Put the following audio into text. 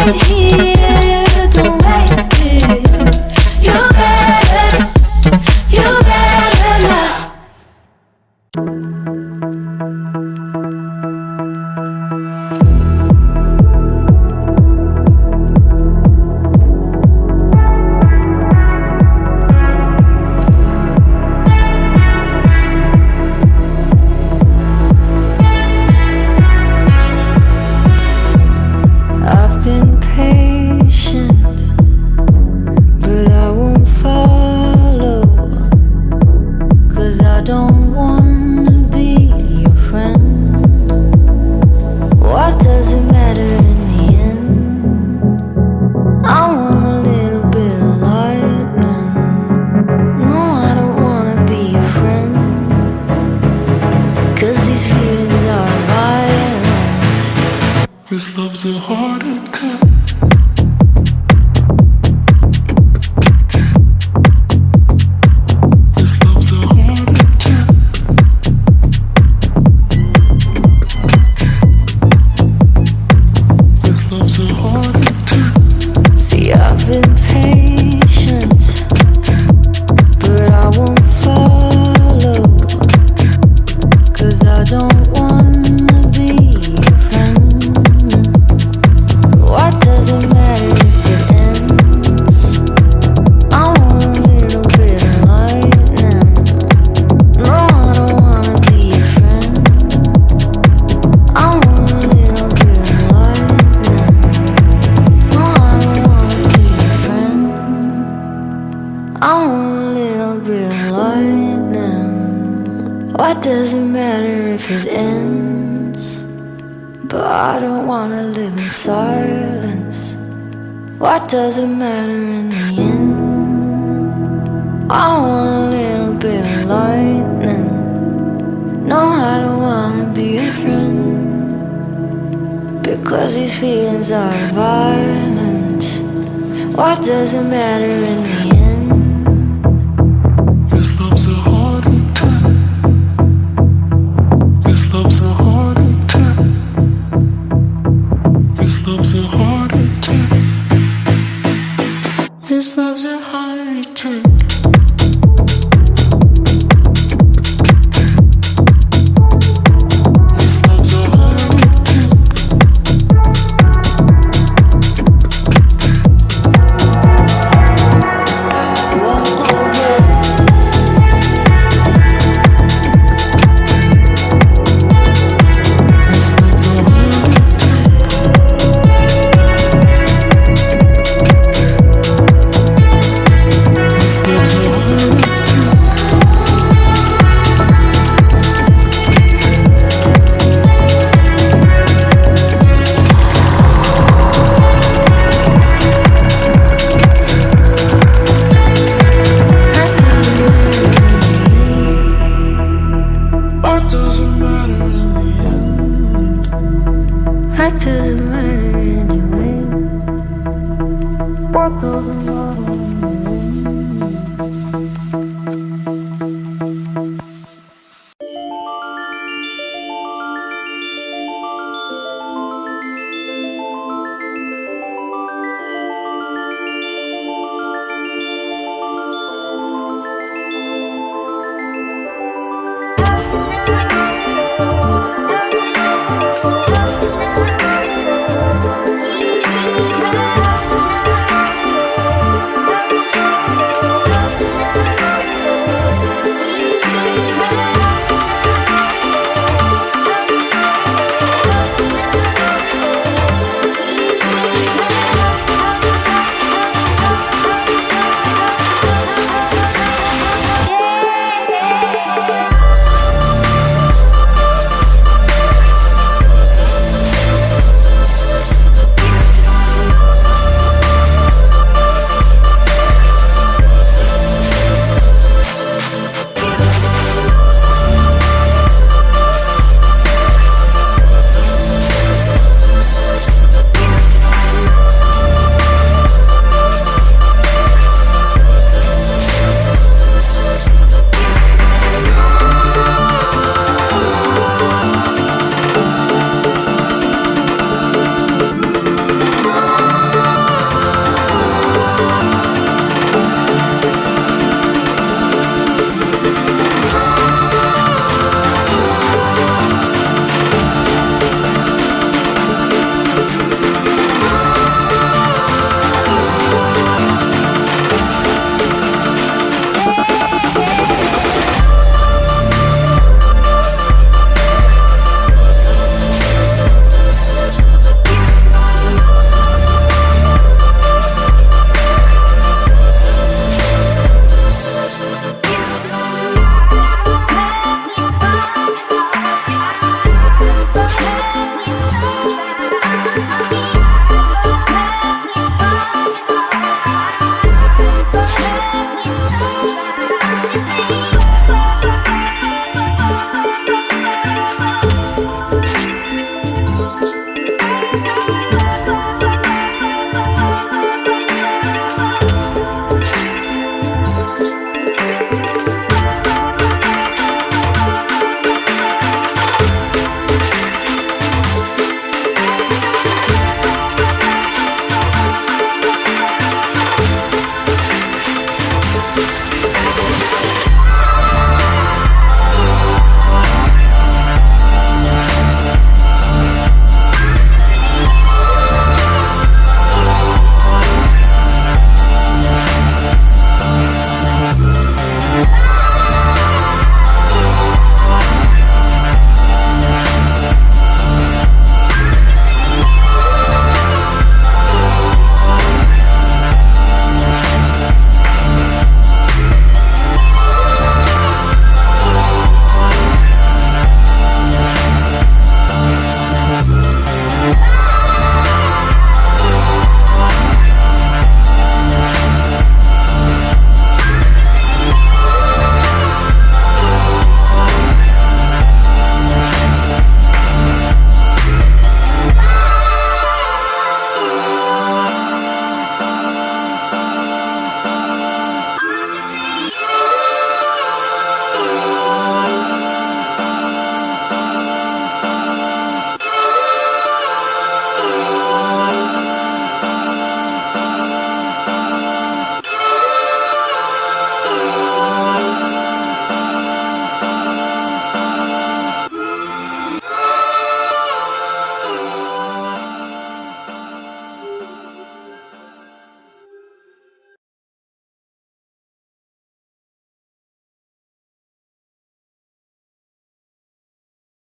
right here, don't waste it. You better not. I've been patient, but I won't follow, 'cause I don't wanna be your friend. What does it matter in the end? I want a little bit of lightning. No, I don't wanna be your friend, 'cause these feelings are violent. This love's a heart attack. This love's a heart attack. This love's a heart attack. See, I've been patient, but I won't follow, 'cause I don't wanna be your friend. What does it matter if it ends? I want a little bit of lightning. No, I don't wanna be your friend. I want a little bit of lightning. No, I don't wanna be your friend. I want a little bit of lightning. What does it matter if it ends? But I don't wanna live in silence. What does it matter in the end? I want a little bit of lightning. No, I don't wanna be a friend, because these feelings are violent. What does it matter in the end? This love's a heart attack. This love's a heart attack. This love's a heart attack. This love's a heart attack.